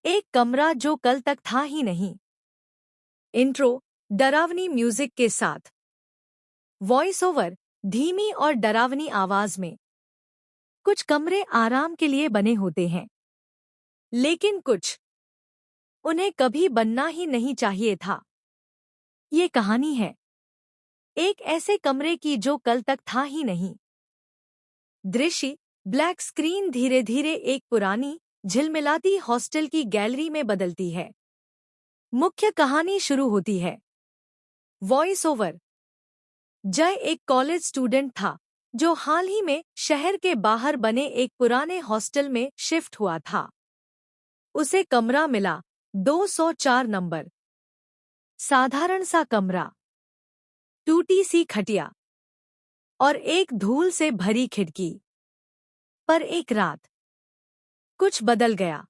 एक कमरा जो कल तक था ही नहीं। इंट्रो डरावनी म्यूजिक के साथ। वॉइस ओवर धीमी और डरावनी आवाज में। कुछ कमरे आराम के लिए बने होते हैं, लेकिन कुछ उन्हें कभी बनना ही नहीं चाहिए था। ये कहानी है एक ऐसे कमरे की जो कल तक था ही नहीं। दृश्य ब्लैक स्क्रीन धीरे धीरे एक पुरानी झिलमिलाती हॉस्टल की गैलरी में बदलती है। मुख्य कहानी शुरू होती है। वॉइस ओवर जय एक कॉलेज स्टूडेंट था जो हाल ही में शहर के बाहर बने एक पुराने हॉस्टल में शिफ्ट हुआ था। उसे कमरा मिला 204 नंबर। साधारण सा कमरा, टूटी सी खटिया और एक धूल से भरी खिड़की। पर एक रात कुछ बदल गया।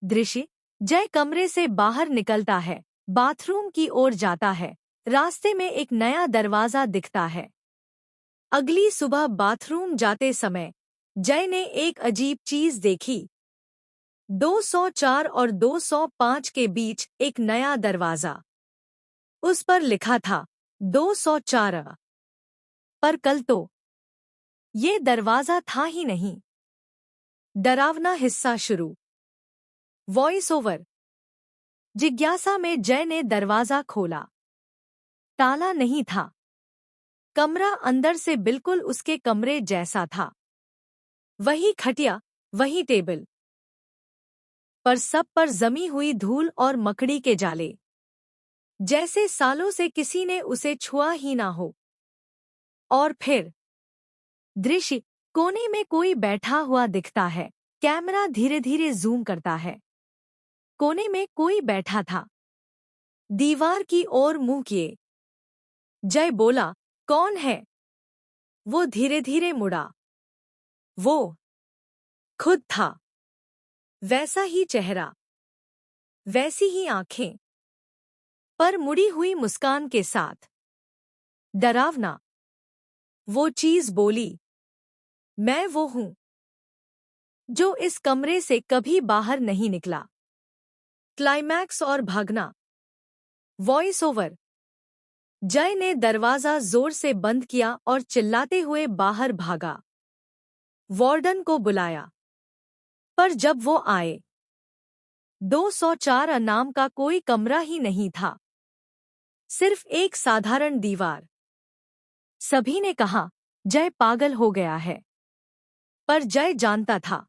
दृश्य जय कमरे से बाहर निकलता है, बाथरूम की ओर जाता है। रास्ते में एक नया दरवाजा दिखता है। अगली सुबह बाथरूम जाते समय जय ने एक अजीब चीज देखी। 204 और 205 के बीच एक नया दरवाजा। उस पर लिखा था 204। पर कल तो ये दरवाजा था ही नहीं। डरावना हिस्सा शुरू। वॉइस ओवर जिज्ञासा में जय ने दरवाजा खोला। ताला नहीं था। कमरा अंदर से बिल्कुल उसके कमरे जैसा था। वही खटिया, वही टेबल, पर सब पर जमी हुई धूल और मकड़ी के जाले, जैसे सालों से किसी ने उसे छुआ ही ना हो। और फिर दृश्य कोने में कोई बैठा हुआ दिखता है। कैमरा धीरे धीरे जूम करता है। कोने में कोई बैठा था, दीवार की ओर मुंह किए। जय बोला, कौन है? वो धीरे धीरे मुड़ा। वो खुद था। वैसा ही चेहरा, वैसी ही आंखें, पर मुड़ी हुई मुस्कान के साथ। डरावना। वो चीज बोली, मैं वो हूं जो इस कमरे से कभी बाहर नहीं निकला। क्लाइमैक्स और भागना। वॉइस ओवर जय ने दरवाजा जोर से बंद किया और चिल्लाते हुए बाहर भागा। वार्डन को बुलाया, पर जब वो आए 204 नाम का कोई कमरा ही नहीं था। सिर्फ एक साधारण दीवार। सभी ने कहा जय पागल हो गया है, पर जय जानता था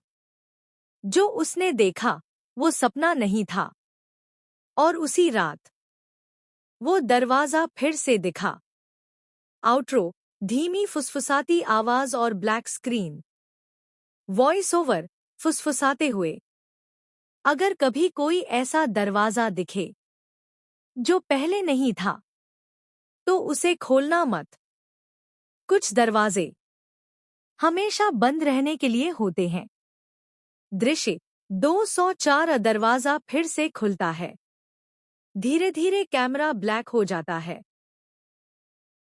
जो उसने देखा वो सपना नहीं था। और उसी रात वो दरवाजा फिर से दिखा। आउट्रो धीमी फुसफुसाती आवाज और ब्लैक स्क्रीन। वॉइस ओवर फुसफुसाते हुए, अगर कभी कोई ऐसा दरवाजा दिखे जो पहले नहीं था तो उसे खोलना मत। कुछ दरवाजे हमेशा बंद रहने के लिए होते हैं। दृश्य 204 दरवाजा फिर से खुलता है। धीरे धीरे कैमरा ब्लैक हो जाता है।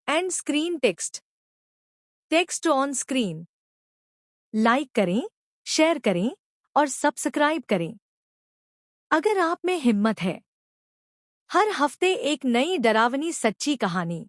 And screen text. Text on screen. Like करें, शेयर करें और सब्सक्राइब करें अगर आप में हिम्मत है। हर हफ्ते एक नई डरावनी सच्ची कहानी।